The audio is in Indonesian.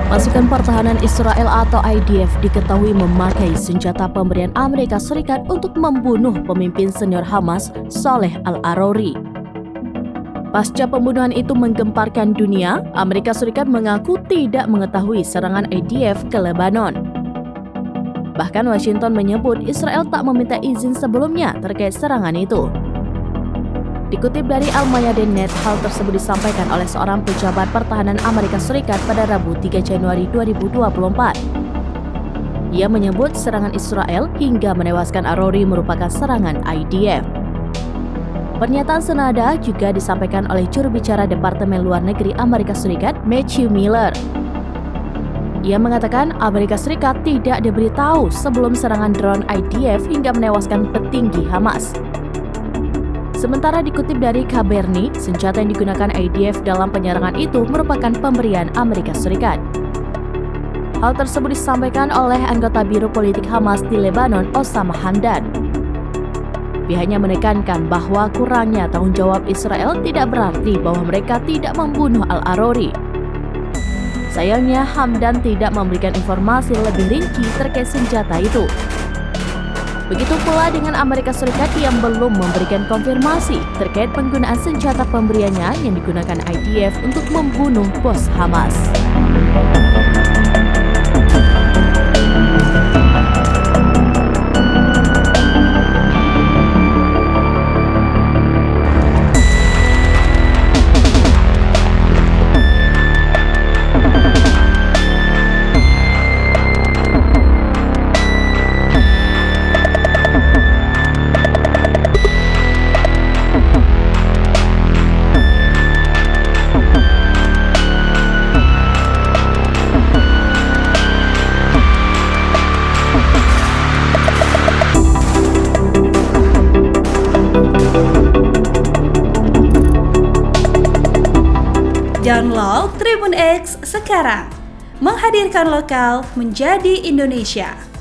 Pasukan Pertahanan Israel atau IDF diketahui memakai senjata pemberian Amerika Serikat untuk membunuh pemimpin senior Hamas, Saleh Al-Arori. Pasca pembunuhan itu menggemparkan dunia, Amerika Serikat mengaku tidak mengetahui serangan IDF ke Lebanon. Bahkan Washington menyebut Israel tak meminta izin sebelumnya terkait serangan itu. Dikutip dari Al-Mayadin.net, hal tersebut disampaikan oleh seorang pejabat pertahanan Amerika Serikat pada Rabu 3 Januari 2024. Ia menyebut serangan Israel hingga menewaskan Arori merupakan serangan IDF. Pernyataan senada juga disampaikan oleh juru bicara Departemen Luar Negeri Amerika Serikat, Matthew Miller. Ia mengatakan Amerika Serikat tidak diberitahu sebelum serangan drone IDF hingga menewaskan petinggi Hamas. Sementara dikutip dari Kaberni, senjata yang digunakan IDF dalam penyerangan itu merupakan pemberian Amerika Serikat. Hal tersebut disampaikan oleh anggota Biro Politik Hamas di Lebanon, Osama Hamdan. Pihaknya menekankan bahwa kurangnya tanggung jawab Israel tidak berarti bahwa mereka tidak membunuh Al-Arori. Sayangnya, Hamdan tidak memberikan informasi lebih rinci terkait senjata itu. Begitu pula dengan Amerika Serikat yang belum memberikan konfirmasi terkait penggunaan senjata pemberiannya yang digunakan IDF untuk membunuh bos Hamas. Download Tribun X sekarang, menghadirkan lokal menjadi Indonesia.